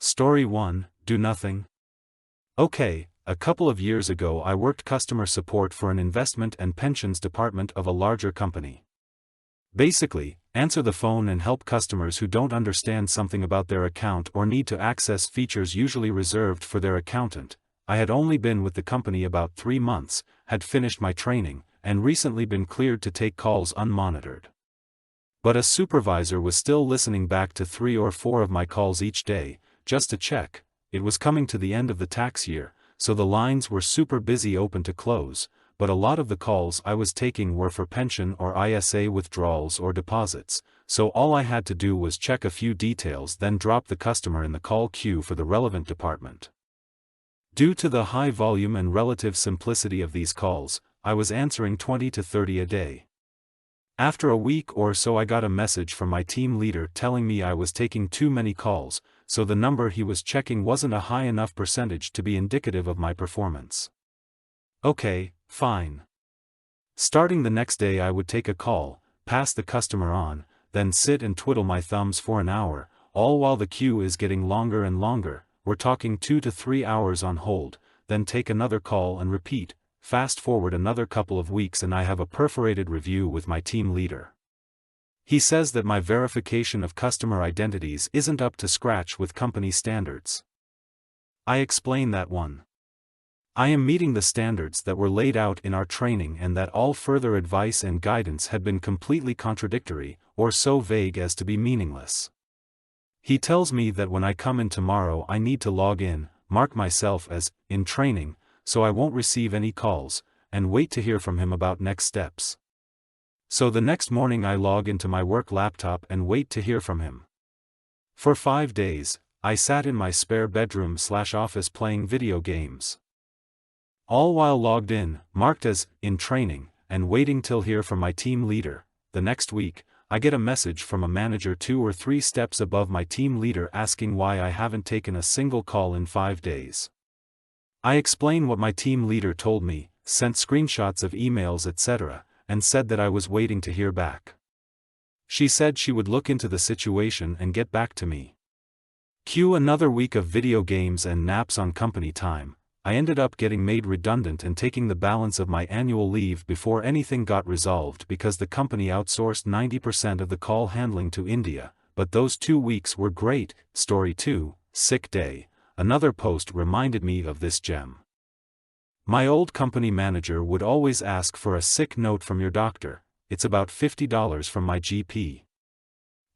Story 1, Do Nothing. Okay, a couple of years ago I worked customer support for an investment and pensions department of a larger company. Basically, answer the phone and help customers who don't understand something about their account or need to access features usually reserved for their accountant. I had only been with the company about 3 months, had finished my training, and recently been cleared to take calls unmonitored. But a supervisor was still listening back to 3 or 4 of my calls each day, just to check. It was coming to the end of the tax year, so the lines were super busy, open to close, but a lot of the calls I was taking were for pension or ISA withdrawals or deposits, so all I had to do was check a few details, then drop the customer in the call queue for the relevant department. Due to the high volume and relative simplicity of these calls, I was answering 20 to 30 a day. After a week or so I got a message from my team leader telling me I was taking too many calls, so the number he was checking wasn't a high enough percentage to be indicative of my performance. Okay, fine. Starting the next day I would take a call, pass the customer on, then sit and twiddle my thumbs for an hour, all while the queue is getting longer and longer. We're talking 2 to 3 hours on hold, then take another call and repeat. Fast forward another couple of weeks and I have a perforated review with my team leader. He says that my verification of customer identities isn't up to scratch with company standards. I explain that I am meeting the standards that were laid out in our training and that all further advice and guidance had been completely contradictory, or so vague as to be meaningless. He tells me that when I come in tomorrow I need to log in, mark myself as in training, so I won't receive any calls, and wait to hear from him about next steps. So the next morning I log into my work laptop and wait to hear from him. For 5 days, I sat in my spare bedroom/office playing video games. All while logged in, marked as in training, and waiting till hear from my team leader. The next week, I get a message from a manager 2 or 3 steps above my team leader asking why I haven't taken a single call in 5 days. I explain what my team leader told me, sent screenshots of emails etc., and said that I was waiting to hear back. She said she would look into the situation and get back to me. Cue another week of video games and naps on company time. I ended up getting made redundant and taking the balance of my annual leave before anything got resolved because the company outsourced 90% of the call handling to India, but those 2 weeks were great. Story 2, Sick Day. Another post reminded me of this gem. My old company manager would always ask for a sick note from your doctor. It's about $50 from my GP.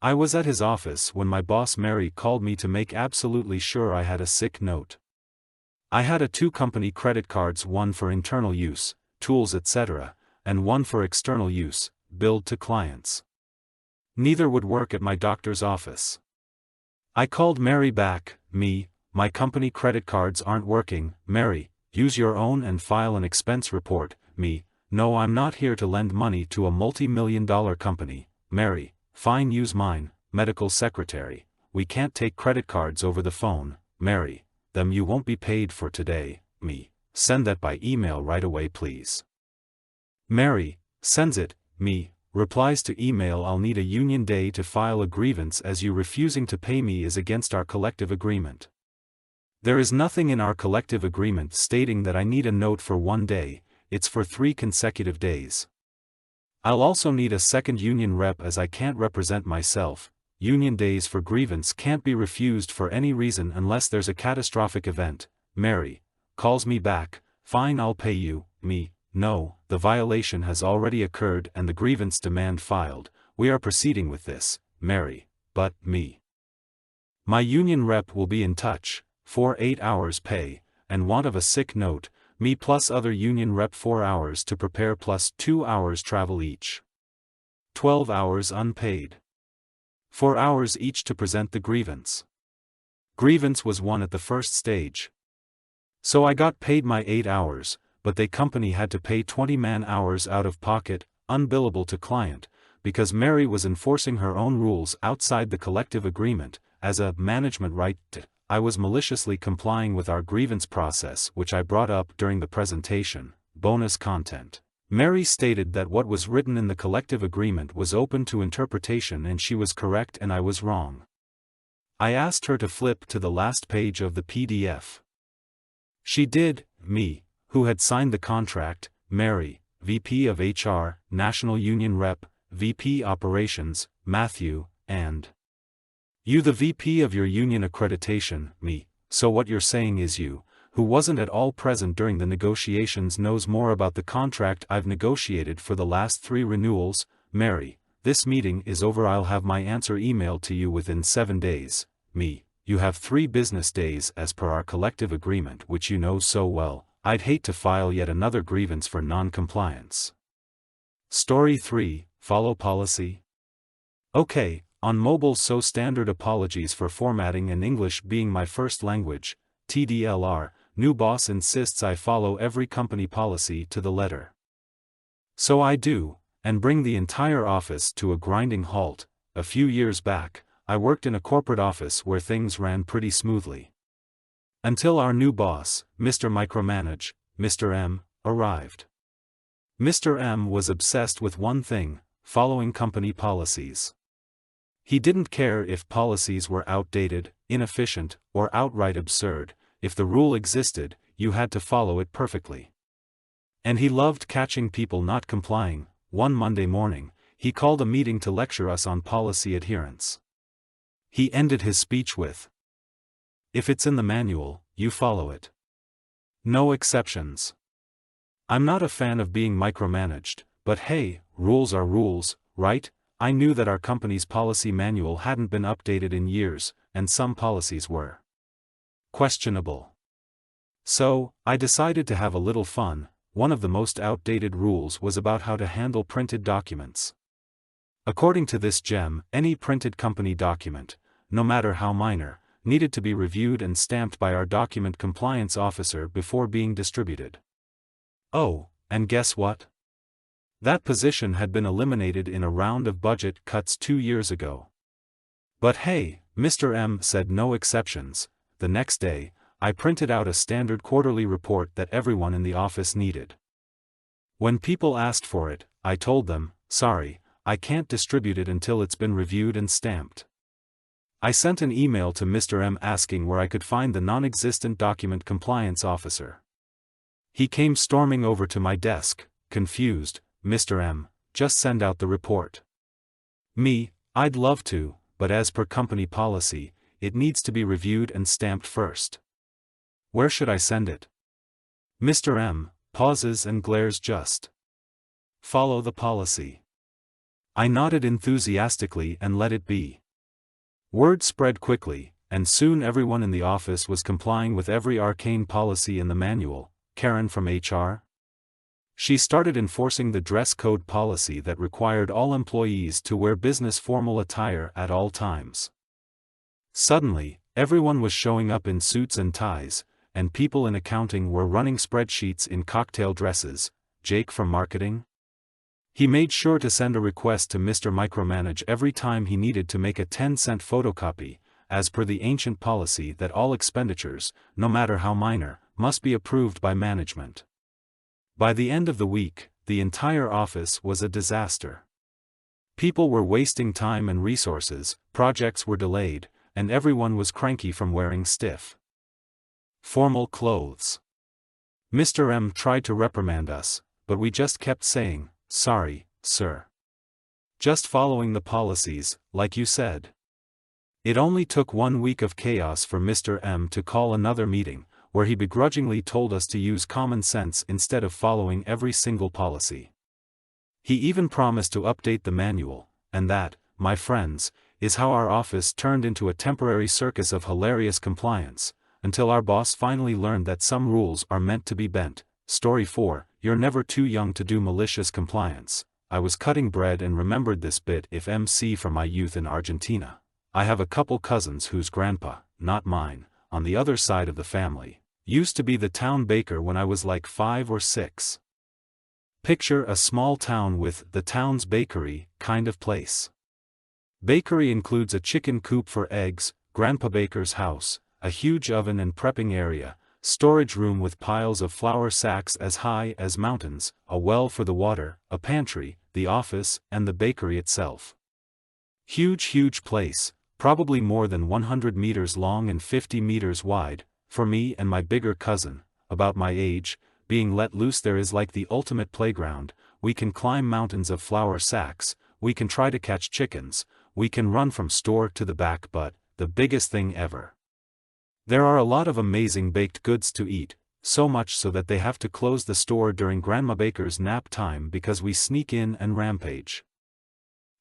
I was at his office when my boss Mary called me to make absolutely sure I had a sick note. I had 2 company credit cards, one for internal use, tools etc., and one for external use, billed to clients. Neither would work at my doctor's office. I called Mary back. My company credit cards aren't working. Mary, use your own and file an expense report. No, I'm not here to lend money to a multi-million-dollar company. Mary, fine, use mine. Medical secretary, we can't take credit cards over the phone. Mary, them you won't be paid for today. Send that by email right away please. Mary, sends it. Replies to email, I'll need a union day to file a grievance as you refusing to pay me is against our collective agreement. There is nothing in our collective agreement stating that I need a note for 1 day, it's for 3 consecutive days. I'll also need a second union rep as I can't represent myself. Union days for grievance can't be refused for any reason unless there's a catastrophic event. Mary calls me back. Fine, I'll pay you. No, the violation has already occurred and the grievance demand filed. We are proceeding with this. Mary, but my union rep will be in touch. For 8 hours pay, and want of a sick note, plus other union rep 4 hours to prepare plus 2 hours travel each. 12 hours unpaid. 4 hours each to present the grievance. Grievance was won at the first stage. So I got paid my 8 hours, but the company had to pay 20 man-hours out of pocket, unbillable to client, because Mary was enforcing her own rules outside the collective agreement, as a management right. I was maliciously complying with our grievance process, which I brought up during the presentation. Bonus content. Mary stated that what was written in the collective agreement was open to interpretation and she was correct and I was wrong. I asked her to flip to the last page of the PDF. She did. Me, who had signed the contract, Mary, VP of HR, National Union Rep, VP Operations, Matthew, and you the VP of your union accreditation, me, so what you're saying is you, who wasn't at all present during the negotiations, knows more about the contract I've negotiated for the last 3 renewals. Mary, this meeting is over. I'll have my answer emailed to you within 7 days. Me, you have 3 business days as per our collective agreement, which you know so well. I'd hate to file yet another grievance for non-compliance. Story 3, follow policy. Okay, on mobile, so standard. Apologies for formatting and English being my first language, TDLR, new boss insists I follow every company policy to the letter. So I do, and bring the entire office to a grinding halt. A few years back, I worked in a corporate office where things ran pretty smoothly. Until our new boss, Mr. Micromanage, Mr. M, arrived. Mr. M was obsessed with one thing: following company policies. He didn't care if policies were outdated, inefficient, or outright absurd. If the rule existed, you had to follow it perfectly. And he loved catching people not complying. One Monday morning, he called a meeting to lecture us on policy adherence. He ended his speech with, "If it's in the manual, you follow it. No exceptions." I'm not a fan of being micromanaged, but hey, rules are rules, right? I knew that our company's policy manual hadn't been updated in years, and some policies were questionable. So, I decided to have a little fun. One of the most outdated rules was about how to handle printed documents. According to this gem, any printed company document, no matter how minor, needed to be reviewed and stamped by our document compliance officer before being distributed. Oh, and guess what? That position had been eliminated in a round of budget cuts 2 years ago. But hey, Mr. M said no exceptions. The next day, I printed out a standard quarterly report that everyone in the office needed. When people asked for it, I told them, sorry, I can't distribute it until it's been reviewed and stamped. I sent an email to Mr. M asking where I could find the non-existent document compliance officer. He came storming over to my desk, confused. Mr. M, just send out the report. Me, I'd love to, but as per company policy, it needs to be reviewed and stamped first. Where should I send it? Mr. M pauses and glares. Just follow the policy. I nodded enthusiastically and let it be. Word spread quickly, and soon everyone in the office was complying with every arcane policy in the manual. Karen from HR? She started enforcing the dress code policy that required all employees to wear business formal attire at all times. Suddenly, everyone was showing up in suits and ties, and people in accounting were running spreadsheets in cocktail dresses. Jake from marketing? He made sure to send a request to Mr. Micromanage every time he needed to make a 10-cent photocopy, as per the ancient policy that all expenditures, no matter how minor, must be approved by management. By the end of the week, the entire office was a disaster. People were wasting time and resources, projects were delayed, and everyone was cranky from wearing stiff, formal clothes. Mr. M tried to reprimand us, but we just kept saying, sorry, sir. Just following the policies, like you said. It only took 1 week of chaos for Mr. M to call another meeting, where he begrudgingly told us to use common sense instead of following every single policy. He even promised to update the manual, and that, my friends, is how our office turned into a temporary circus of hilarious compliance, until our boss finally learned that some rules are meant to be bent. Story 4, you're never too young to do malicious compliance. I was cutting bread and remembered this bit if MC from my youth in Argentina. I have a couple cousins whose grandpa, not mine, on the other side of the family, used to be the town baker when I was like 5 or 6. Picture a small town with the town's bakery kind of place. Bakery includes a chicken coop for eggs, Grandpa Baker's house, a huge oven and prepping area, storage room with piles of flour sacks as high as mountains, a well for the water, a pantry, the office, and the bakery itself. Huge place, probably more than 100 meters long and 50 meters wide. For me and my bigger cousin, about my age, being let loose there is like the ultimate playground. We can climb mountains of flour sacks, we can try to catch chickens, we can run from store to the back, but the biggest thing ever. There are a lot of amazing baked goods to eat, so much so that they have to close the store during Grandma Baker's nap time because we sneak in and rampage.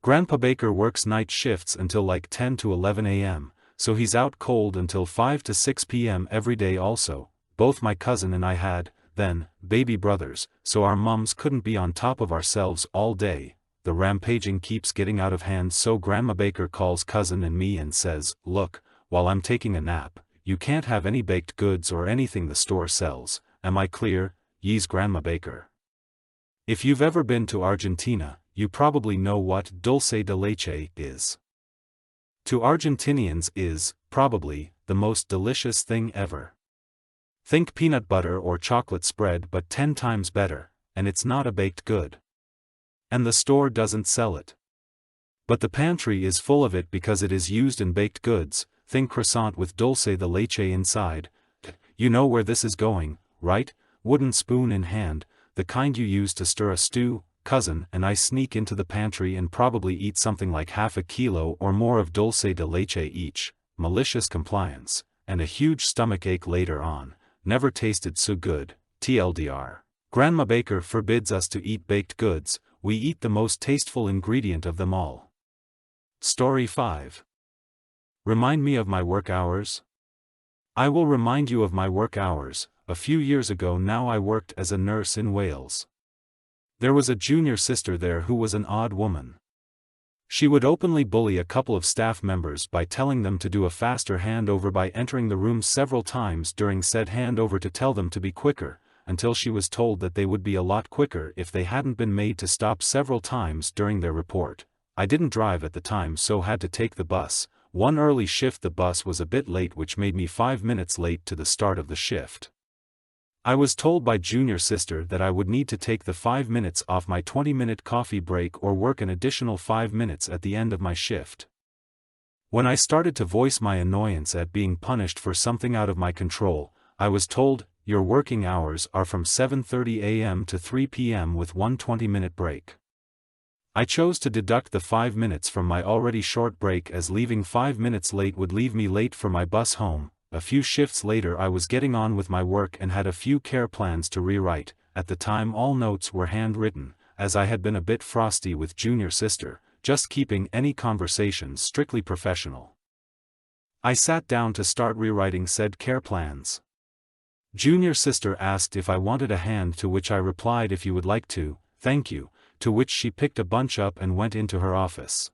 Grandpa Baker works night shifts until like 10 to 11 a.m., so he's out cold until 5 to 6 p.m. every day also. Both my cousin and I had, then, baby brothers, so our mums couldn't be on top of ourselves all day. The rampaging keeps getting out of hand, so Grandma Baker calls cousin and me and says, "Look, while I'm taking a nap, you can't have any baked goods or anything the store sells. Am I clear?" Ye's Grandma Baker. If you've ever been to Argentina, you probably know what dulce de leche is. To Argentinians is, probably, the most delicious thing ever. Think peanut butter or chocolate spread but 10 times better, and it's not a baked good. And the store doesn't sell it. But the pantry is full of it because it is used in baked goods. Think croissant with dulce de leche inside. You know where this is going, right? Wooden spoon in hand, the kind you use to stir a stew. Cousin and I sneak into the pantry and probably eat something like half a kilo or more of dulce de leche each. Malicious compliance, and a huge stomachache later on. Never tasted so good, TLDR. Grandma Baker forbids us to eat baked goods, we eat the most tasteful ingredient of them all. Story 5. Remind me of my work hours? I will remind you of my work hours. A few years ago now I worked as a nurse in Wales. There was a junior sister there who was an odd woman. She would openly bully a couple of staff members by telling them to do a faster handover by entering the room several times during said handover to tell them to be quicker, until she was told that they would be a lot quicker if they hadn't been made to stop several times during their report. I didn't drive at the time so had to take the bus. One early shift the bus was a bit late which made me 5 minutes late to the start of the shift. I was told by junior sister that I would need to take the 5 minutes off my 20-minute coffee break or work an additional 5 minutes at the end of my shift. When I started to voice my annoyance at being punished for something out of my control, I was told, "Your working hours are from 7:30 a.m. to 3 p.m. with one 20-minute break." I chose to deduct the 5 minutes from my already short break as leaving 5 minutes late would leave me late for my bus home. A few shifts later I was getting on with my work and had a few care plans to rewrite. At the time all notes were handwritten, as I had been a bit frosty with junior sister, just keeping any conversations strictly professional. I sat down to start rewriting said care plans. Junior sister asked if I wanted a hand, to which I replied, "If you would like to, thank you," to which she picked a bunch up and went into her office.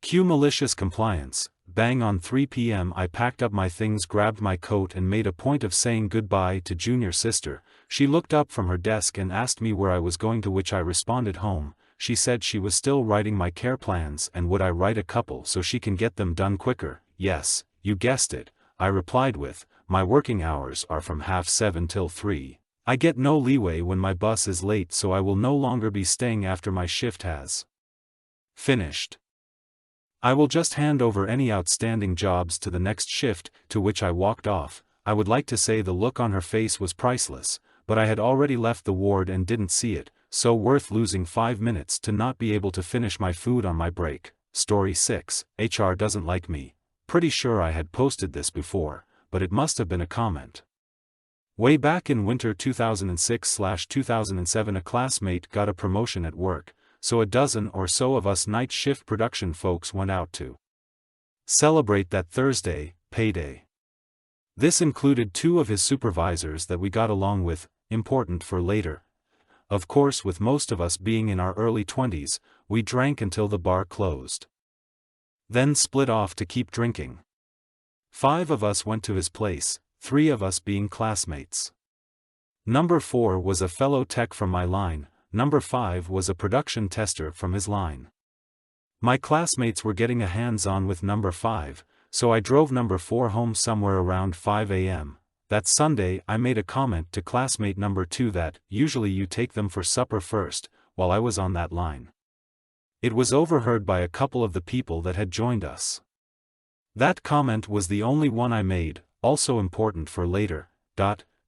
Cue malicious compliance. Bang on 3 p.m. I packed up my things, grabbed my coat and made a point of saying goodbye to junior sister. She looked up from her desk and asked me where I was going, to which I responded home. She said she was still writing my care plans and would I write a couple so she can get them done quicker. "Yes, you guessed it," I replied with, "My working hours are from 7:30 till 3. I get no leeway when my bus is late, so I will no longer be staying after my shift has finished. I will just hand over any outstanding jobs to the next shift," to which I walked off. I would like to say the look on her face was priceless, but I had already left the ward and didn't see it, so worth losing 5 minutes to not be able to finish my food on my break. Story 6. HR doesn't like me. Pretty sure I had posted this before, but it must have been a comment. Way back in winter 2006/2007 a classmate got a promotion at work, so a dozen or so of us night shift production folks went out to celebrate that Thursday, payday. This included 2 of his supervisors that we got along with, important for later. Of course, with most of us being in our early 20s, we drank until the bar closed. Then split off to keep drinking. 5 of us went to his place, 3 of us being classmates. Number 4 was a fellow tech from my line. Number 5 was a production tester from his line. My classmates were getting a hands-on with number 5, so I drove number 4 home somewhere around 5 a.m. That Sunday I made a comment to classmate number 2 that, usually you take them for supper first, while I was on that line. It was overheard by a couple of the people that had joined us. That comment was the only one I made, also important for later.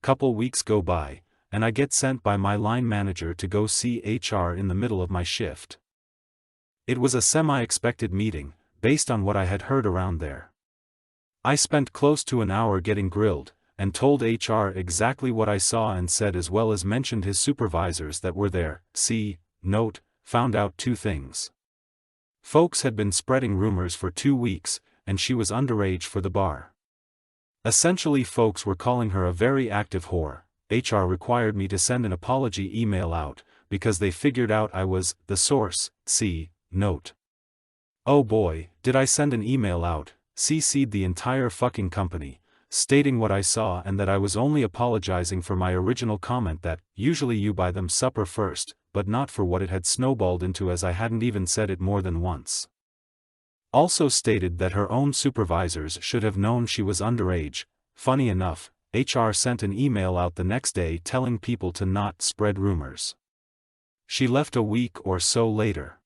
Couple weeks go by, and I get sent by my line manager to go see HR in the middle of my shift. It was a semi-expected meeting, based on what I had heard around there. I spent close to an hour getting grilled, and told HR exactly what I saw and said, as well as mentioned his supervisors that were there. Note, found out two things. Folks had been spreading rumors for 2 weeks, and she was underage for the bar. Essentially, folks were calling her a very active whore. HR required me to send an apology email out, because they figured out I was the source. Note. Oh boy, did I send an email out, CC'd the entire fucking company, stating what I saw and that I was only apologizing for my original comment that, usually you buy them supper first, but not for what it had snowballed into, as I hadn't even said it more than once. Also stated that her own supervisors should have known she was underage. Funny enough, HR sent an email out the next day telling people to not spread rumors. She left a week or so later.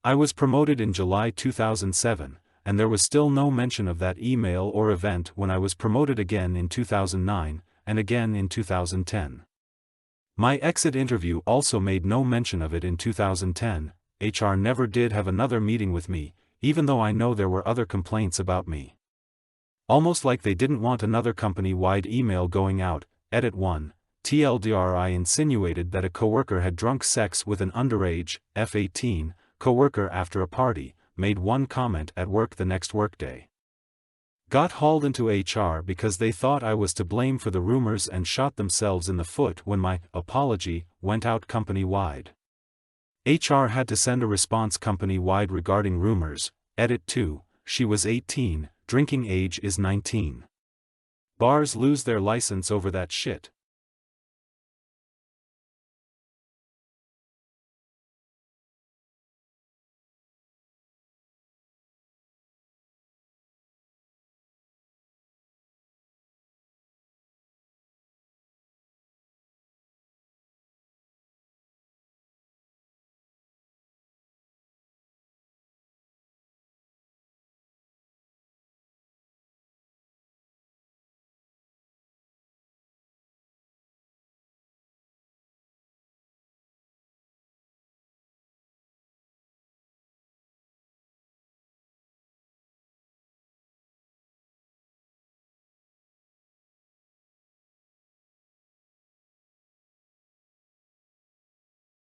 I was promoted in July 2007, and there was still no mention of that email or event when I was promoted again in 2009, and again in 2010. My exit interview also made no mention of it in 2010. HR never did have another meeting with me, even though I know there were other complaints about me. Almost like they didn't want another company-wide email going out. Edit 1. TLDR: I insinuated that a coworker had drunk sex with an underage, F18, coworker after a party, made one comment at work the next workday. Got hauled into HR because they thought I was to blame for the rumors and shot themselves in the foot when my apology went out company-wide. HR had to send a response company-wide regarding rumors. Edit 2, she was 18, drinking age is 19. Bars lose their license over that shit.